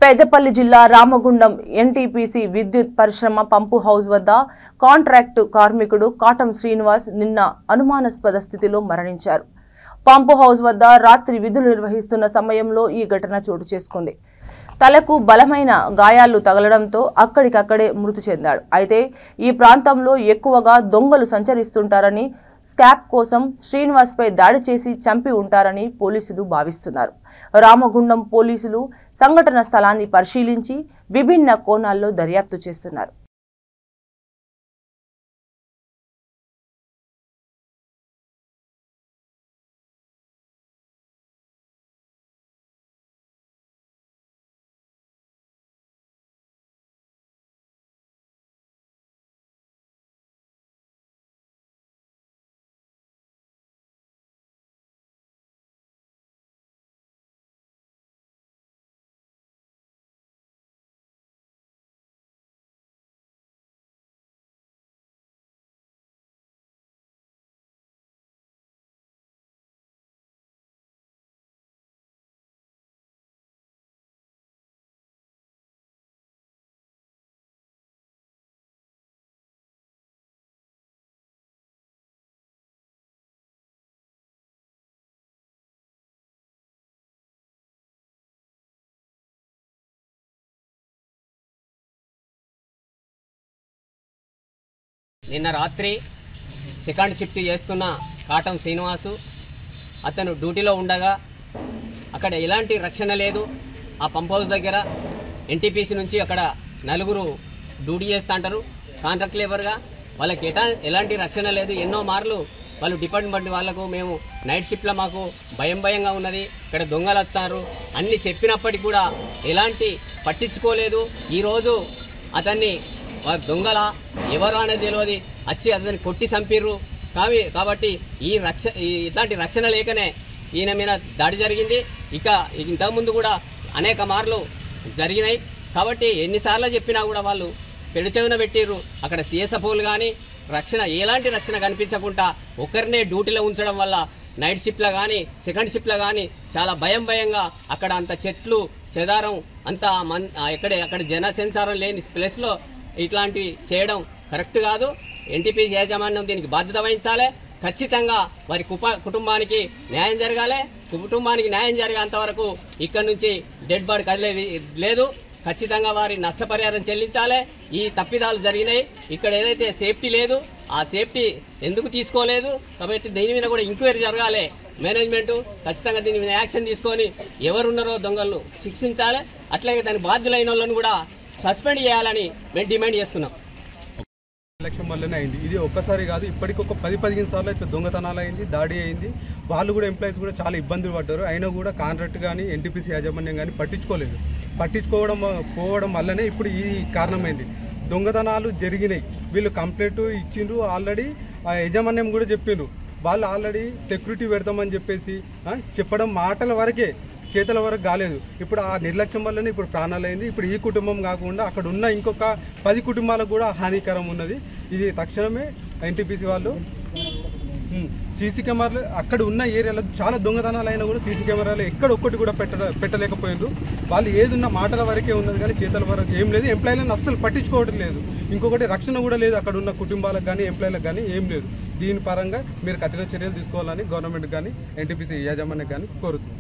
పెద్దపల్లి జిల్లా రామగుండం ఎన్టీపీసీ విద్యుత్ పరిశ్రమ పంపు హౌస్ వద్ద కాంట్రాక్టు కార్మికుడు కాటం శ్రీనివాస్ నిన్న అనుమానాస్పద స్థితిలో మరణించారు. పంపు హౌస్ వద్ద రాత్రి విధులు నిర్వహిస్తున్న సమయంలో ఈ ఘటన చోటు చేసుకుంది. తలకు బలమైన గాయాలు తగలడంతో అక్కడికక్కడే మృతి చెందాడు. అయితే ఈ ప్రాంతంలో ఎక్కువగా దొంగలు సంచరిస్తుంటారని, స్కాప్ కోసం శ్రీనివాస్ పై దాడి చేసి చంపి ఉంటారని పోలీసులు భావిస్తున్నారు. రామగుండం పోలీసులు సంఘటన స్థలాన్ని పరిశీలించి విభిన్న కోణాల్లో దర్యాప్తు చేస్తున్నారు. నిన్న రాత్రి సెకండ్ షిఫ్ట్ చేస్తున్న కాటం శ్రీనివాసు అతను డ్యూటీలో ఉండగా అక్కడ ఎలాంటి రక్షణ లేదు. ఆ పంప్ హౌస్ దగ్గర ఎన్టీపీసీ నుంచి అక్కడ నలుగురు డ్యూటీ చేస్తుంటారు కాంట్రాక్ట్ లేబర్గా. వాళ్ళకి ఎలాంటి రక్షణ లేదు. ఎన్నో మార్లు వాళ్ళు డిపార్ట్మెంట్ వాళ్ళకు మేము నైట్ షిఫ్ట్లో మాకు భయంగా ఉన్నది, ఇక్కడ దొంగలు వస్తారు అన్ని చెప్పినప్పటికీ కూడా ఎలాంటి పట్టించుకోలేదు. ఈరోజు అతన్ని దొంగల ఎవరు అనేది తెలియదు వచ్చి అతన్ని కొట్టి చంపిర్రు. కాబట్టి ఇట్లాంటి రక్షణ లేకనే ఈయన మీద దాడి జరిగింది. ఇక ఇంతకుముందు కూడా అనేక మార్లు జరిగినాయి. కాబట్టి ఎన్నిసార్లు చెప్పినా కూడా వాళ్ళు పెడుచెవిన పెట్టిర్రు. అక్కడ సిఎస్ఎఫ్ఓలు కానీ రక్షణ ఎలాంటి రక్షణ కనిపించకుండా ఒకరినే డ్యూటీలో ఉంచడం వల్ల నైట్ షిఫ్ట్లో కానీ సెకండ్ షిఫ్ట్లో కానీ చాలా భయంగా అక్కడ అంత చెట్లు చెదారం అంత అక్కడ జన సంచారం లేని ప్లేస్లో ఇట్లాంటివి చేయడం కరెక్ట్ కాదు. ఎన్టీపీసీ యాజమాన్యం దీనికి బాధ్యత వహించాలి. ఖచ్చితంగా వారి కుటుంబానికి న్యాయం జరగాలి. కుటుంబానికి న్యాయం జరిగేంత వరకు ఇక్కడ నుంచి డెడ్ బాడీ కదిలే లేదు. ఖచ్చితంగా వారి నష్టపరిహారం చెల్లించాలి. ఈ తప్పిదాలు జరిగినాయి. ఇక్కడ ఏదైతే సేఫ్టీ లేదు ఆ సేఫ్టీ ఎందుకు తీసుకోలేదు కాబట్టి దీని మీద కూడా ఎంక్వైరీ జరగాలి. మేనేజ్మెంటు ఖచ్చితంగా దీని మీద యాక్షన్ తీసుకొని ఎవరున్నారో దొంగలను శిక్షించాలి. అట్లాగే దాని బాధ్యులైన వాళ్ళని కూడా సస్పెండ్ చేయాలని మేము డిమాండ్ చేస్తున్నాం. లక్ష్యం వల్లనే అయింది. ఇది ఒక్కసారి కాదు, ఇప్పటికి ఒక 10-15 సార్లు ఇట్లా దొంగతనాలు అయింది, దాడి అయింది. వాళ్ళు కూడా ఎంప్లాయీస్ కూడా చాలా ఇబ్బందులు పడ్డారు. అయినా కూడా కాంట్రాక్ట్ కానీ ఎన్టీపీసీ యాజమాన్యం కానీ పట్టించుకోవడం వల్లనే ఇప్పుడు ఈ కారణమైంది. దొంగతనాలు జరిగినాయి. వీళ్ళు కంప్లైంట్ ఇచ్చిండ్రు ఆల్రెడీ. ఆ యాజమాన్యం కూడా చెప్పిండ్రు. వాళ్ళు ఆల్రెడీ సెక్యూరిటీ పెడతామని చెప్పేసి చెప్పడం మాటల వరకే, చేతుల వరకు కాలేదు. ఇప్పుడు ఆ నిర్లక్ష్యం వల్లనే ఇప్పుడు ప్రాణాలైంది. ఇప్పుడు ఈ కుటుంబం కాకుండా అక్కడ ఉన్న ఇంకొక 10 కుటుంబాలకు కూడా హానికరం ఉన్నది. ఇది తక్షణమే ఎన్టీపీసీ వాళ్ళు సీసీ కెమెరాలు అక్కడ ఉన్న ఏరియాలో చాలా దొంగతనాలు అయినా కూడా సీసీ కెమెరాలు ఎక్కడ ఒక్కటి కూడా పెట్టలేకపోయినారు. వాళ్ళు ఏదున్న మాటల వరకే ఉన్నది కానీ చేతుల వరకు ఏం లేదు. ఎంప్లాయీలను అస్సలు పట్టించుకోవడం లేదు. ఇంకొకటి రక్షణ కూడా లేదు. అక్కడ ఉన్న కుటుంబాలకు కానీ ఎంప్లాయీలకు కానీ ఏం లేదు. దీని పరంగా మీరు కఠిన చర్యలు తీసుకోవాలని గవర్నమెంట్ కానీ ఎన్టీపీసీ యాజమాన్యం కానీ కోరుతుంది.